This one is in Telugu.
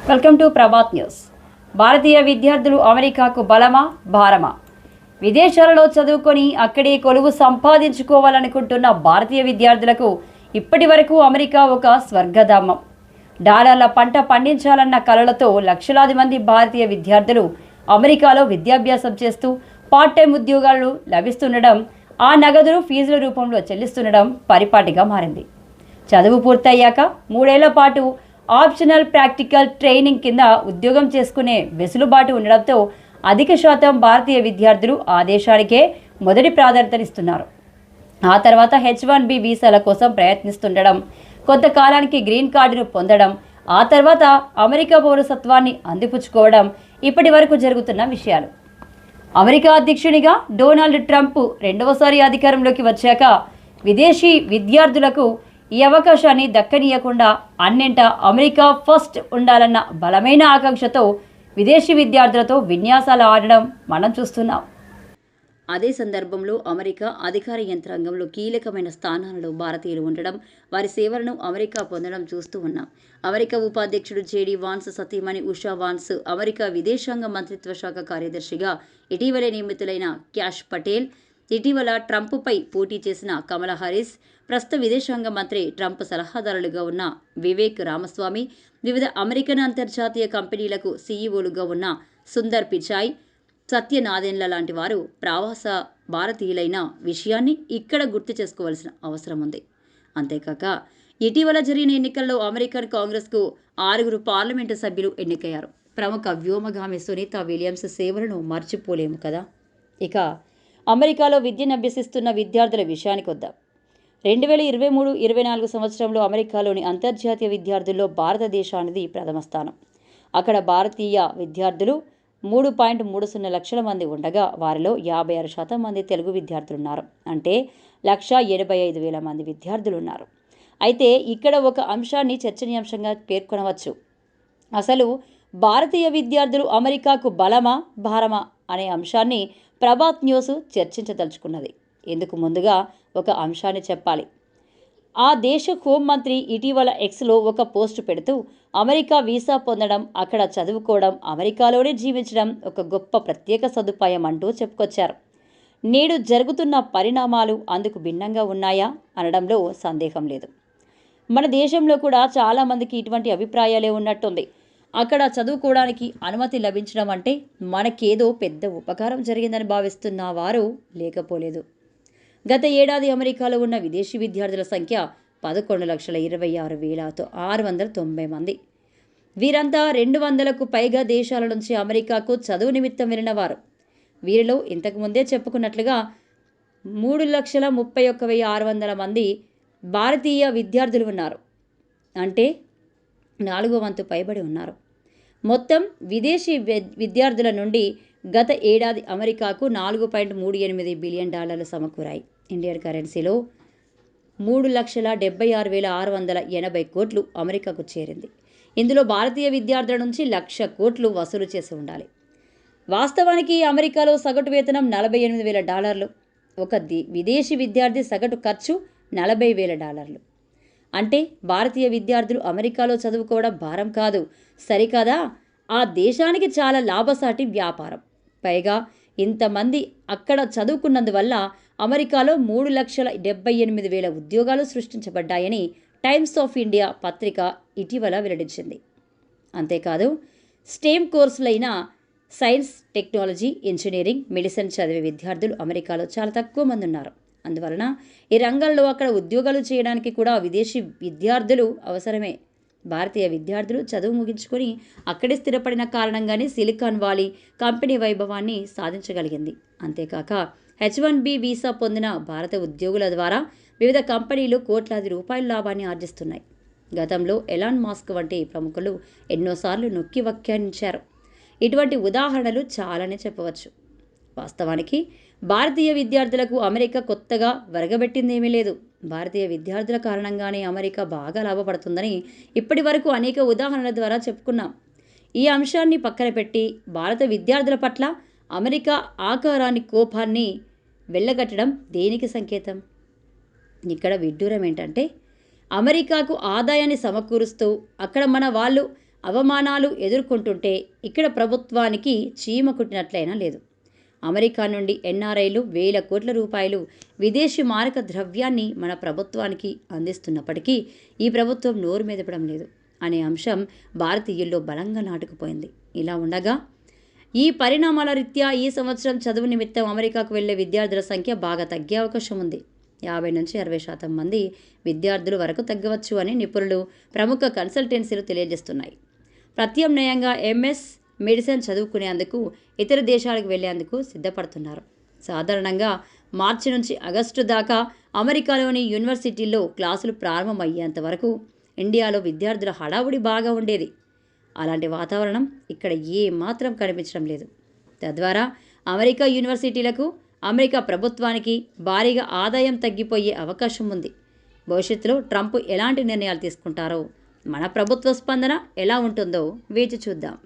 Welcome to Prabhat news. భారతీయ విద్యార్థులు అమెరికాకు బలమా భారమా? విదేశాలలో చదువుకొని అక్కడే కొలువు సంపాదించుకోవాలనుకుంటున్న భారతీయ విద్యార్థులకు ఇప్పటి వరకు అమెరికా ఒక స్వర్గధామం. డాలర్ల పంట పండించాలన్న కలలతో లక్షలాది మంది భారతీయ విద్యార్థులు అమెరికాలో విద్యాభ్యాసం చేస్తూ పార్ట్ టైం ఉద్యోగాలు లభిస్తుండడం, ఆ నగదును ఫీజుల రూపంలో చెల్లిస్తుండడం పరిపాటిగా మారింది. చదువు పూర్తయ్యాక 3 ఏళ్ల పాటు ఆప్షనల్ ప్రాక్టికల్ ట్రైనింగ్ కింద ఉద్యోగం చేసుకునే వెసులుబాటు ఉండడంతో అధిక శాతం భారతీయ విద్యార్థులు ఆ దేశానికే మొదటి ప్రాధాన్యతనిస్తున్నారు. ఆ తర్వాత H-1B వీసాల కోసం ప్రయత్నిస్తుండడం, కొంతకాలానికి గ్రీన్ కార్డును పొందడం, ఆ తర్వాత అమెరికా పౌరసత్వాన్ని అందిపుచ్చుకోవడం ఇప్పటి వరకు జరుగుతున్న విషయాలు. అమెరికా అధ్యక్షునిగా డొనాల్డ్ ట్రంప్ రెండవసారి అధికారంలోకి వచ్చాక విదేశీ విద్యార్థులకు ఈ అవకాశాన్ని దక్కనీయకుండా అన్నింటా అమెరికా ఫస్ట్ ఉండాలన్న బలమైన ఆకాంక్షతో విదేశీ విద్యార్థులతో విన్యాసాలు ఆడడం మనం చూస్తున్నాం. అదే సందర్భంలో అమెరికా అధికార యంత్రాంగంలో కీలకమైన స్థానాలలో భారతీయులు ఉండడం, వారి సేవలను అమెరికా పొందడం చూస్తూ ఉన్నాం. అమెరికా ఉపాధ్యక్షుడు జేడీ వాన్స్ సతీమణి ఉషా వాన్స్, అమెరికా విదేశాంగ మంత్రిత్వ శాఖ కార్యదర్శిగా ఇటీవలే నియమితులైన క్యాష్ పటేల్, ఇటీవల ట్రంప్పై పోటీ చేసిన కమలా హారిస్, ప్రస్తుత విదేశాంగ మంత్రి ట్రంప్ సలహాదారులుగా ఉన్న వివేక్ రామస్వామి, వివిధ అమెరికన్ అంతర్జాతీయ కంపెనీలకు సీఈఓలుగా ఉన్న సుందర్ పిచాయ్, సత్యనాదెన్ల లాంటి వారు ప్రవాస భారతీయులైన విషయాన్ని ఇక్కడ గుర్తు చేసుకోవాల్సిన అవసరం ఉంది. అంతేకాక ఇటీవల జరిగిన ఎన్నికల్లో అమెరికన్ కాంగ్రెస్కు 6 పార్లమెంటు సభ్యులు ఎన్నికయ్యారు. ప్రముఖ వ్యోమగామి సునీత విలియమ్స్ సేవలను మర్చిపోలేము కదా. ఇక అమెరికాలో విద్యను అభ్యసిస్తున్న విద్యార్థుల విషయానికి వద్దాం. 2023-24 సంవత్సరంలో అమెరికాలోని అంతర్జాతీయ విద్యార్థుల్లో భారతదేశానిది ప్రథమ స్థానం. అక్కడ భారతీయ విద్యార్థులు 3.30 లక్షల మంది ఉండగా వారిలో 56% మంది తెలుగు విద్యార్థులున్నారు. అంటే 1,85,000 మంది విద్యార్థులున్నారు. అయితే ఇక్కడ ఒక అంశాన్ని చర్చనీయాంశంగా పేర్కొనవచ్చు. అసలు భారతీయ విద్యార్థులు అమెరికాకు బలమా భారమా అనే అంశాన్ని ప్రభాత్ న్యూస్ చర్చించదలుచుకున్నది. ఇందుకు ముందుగా ఒక అంశాన్ని చెప్పాలి. ఆ దేశ హోంమంత్రి ఇటీవల ఎక్స్లో ఒక పోస్టు పెడుతూ అమెరికా వీసా పొందడం, అక్కడ చదువుకోవడం, అమెరికాలోనే జీవించడం ఒక గొప్ప ప్రత్యేక సదుపాయం అంటూ చెప్పుకొచ్చారు. నేడు జరుగుతున్న పరిణామాలు అందుకు భిన్నంగా ఉన్నాయా అనడంలో సందేహం లేదు. మన దేశంలో కూడా చాలామందికి ఇటువంటి అభిప్రాయాలే ఉన్నట్టుంది. అక్కడ చదువుకోవడానికి అనుమతి లభించడం అంటే మనకేదో పెద్ద ఉపకారం జరిగిందని భావిస్తున్న వారు లేకపోలేదు. గత ఏడాది అమెరికాలో ఉన్న విదేశీ విద్యార్థుల సంఖ్య 11,26,690 మంది. వీరంతా 200కు పైగా దేశాల నుంచి అమెరికాకు చదువు నిమిత్తం వెళ్ళినవారు. వీరిలో ఇంతకుముందే చెప్పుకున్నట్లుగా 3,31,600 మంది భారతీయ విద్యార్థులు ఉన్నారు. అంటే 4వ వంతు పైబడి ఉన్నారు. మొత్తం విదేశీ విద్యార్థుల నుండి గత ఏడాది అమెరికాకు $4.38 బిలియన్ సమకూరాయి. ఇండియన్ కరెన్సీలో 3,76,680 కోట్లు అమెరికాకు చేరింది. ఇందులో భారతీయ విద్యార్థుల నుంచి 1,00,000 కోట్లు వసూలు చేసి ఉండాలి. వాస్తవానికి అమెరికాలో సగటు వేతనం $48,000. ఒక విదేశీ విద్యార్థి సగటు ఖర్చు $40,000. అంటే భారతీయ విద్యార్థులు అమెరికాలో చదువుకోవడం భారం కాదు, సరికాదా, ఆ దేశానికి చాలా లాభసాటి వ్యాపారం. పైగా ఇంతమంది అక్కడ చదువుకున్నందువల్ల అమెరికాలో 3,78,000 ఉద్యోగాలు సృష్టించబడ్డాయని టైమ్స్ ఆఫ్ ఇండియా పత్రిక ఇటీవల వెల్లడించింది. అంతేకాదు స్టెమ్ కోర్సులైన సైన్స్, టెక్నాలజీ, ఇంజనీరింగ్, మెడిసిన్ చదివే విద్యార్థులు అమెరికాలో చాలా తక్కువ మంది ఉన్నారు. అందువలన ఈ రంగంలో అక్కడ ఉద్యోగాలు చేయడానికి కూడా విదేశీ విద్యార్థులు అవసరమే. భారతీయ విద్యార్థులు చదువు ముగించుకొని అక్కడే స్థిరపడిన కారణంగానే సిలికాన్ వాలీ కంపెనీ వైభవాన్ని సాధించగలిగింది. అంతేకాక H-1B వీసా పొందిన భారత ఉద్యోగుల ద్వారా వివిధ కంపెనీలు కోట్లాది రూపాయల లాభాన్ని ఆర్జిస్తున్నాయి. గతంలో ఎలాన్ మాస్క్ వంటి ప్రముఖులు ఎన్నోసార్లు నొక్కి వ్యాఖ్యానించారు. ఇటువంటి ఉదాహరణలు చాలానే చెప్పవచ్చు. వాస్తవానికి భారతీయ విద్యార్థులకు అమెరికా కొత్తగా వరగబెట్టిందేమీ లేదు. భారతీయ విద్యార్థుల కారణంగానే అమెరికా బాగా లాభపడుతుందని ఇప్పటి వరకు అనేక ఉదాహరణల ద్వారా చెప్పుకున్నాం. ఈ అంశాన్ని పక్కన పెట్టి భారత విద్యార్థుల పట్ల అమెరికా ఆకారాన్ని, కోపాన్ని వెళ్ళగట్టడం దేనికి సంకేతం? ఇక్కడ విడ్డూరం ఏంటంటే అమెరికాకు ఆదాయాన్ని సమకూరుస్తూ అక్కడ మన వాళ్ళు అవమానాలు ఎదుర్కొంటుంటే ఇక్కడ ప్రభుత్వానికి చీమ కుట్టినట్లయినా లేదు. అమెరికా నుండి ఎన్ఆర్ఐలు వేల కోట్ల రూపాయలు విదేశీ మారక ద్రవ్యాన్ని మన ప్రభుత్వానికి అందిస్తున్నప్పటికీ ఈ ప్రభుత్వం నోరు మెదపడం లేదు అనే అంశం భారతీయుల్లో బలంగా నాటుకుపోయింది. ఇలా ఉండగా ఈ పరిణామాల రీత్యా ఈ సంవత్సరం చదువు నిమిత్తం అమెరికాకు వెళ్లే విద్యార్థుల సంఖ్య బాగా తగ్గే అవకాశం ఉంది. 50 నుంచి 60% మంది విద్యార్థుల వరకు తగ్గవచ్చు అని నిపుణులు, ప్రముఖ కన్సల్టెన్సీలు తెలియజేస్తున్నాయి. ప్రత్యామ్నాయంగా ఎంఎస్ మెడిసిన్ చదువుకునేందుకు ఇతర దేశాలకు వెళ్లేందుకు సిద్ధపడుతున్నారు. సాధారణంగా మార్చి నుంచి ఆగస్టు దాకా అమెరికాలోని యూనివర్సిటీల్లో క్లాసులు ప్రారంభమయ్యేంత వరకు ఇండియాలో విద్యార్థుల హడావుడి బాగా ఉండేది. అలాంటి వాతావరణం ఇక్కడ ఏమాత్రం కనిపించడం లేదు. తద్వారా అమెరికా యూనివర్సిటీలకు, అమెరికా ప్రభుత్వానికి భారీగా ఆదాయం తగ్గిపోయే అవకాశం ఉంది. భవిష్యత్తులో ట్రంప్ ఎలాంటి నిర్ణయాలు తీసుకుంటారో, మన ప్రభుత్వ స్పందన ఎలా ఉంటుందో వేచి చూద్దాం.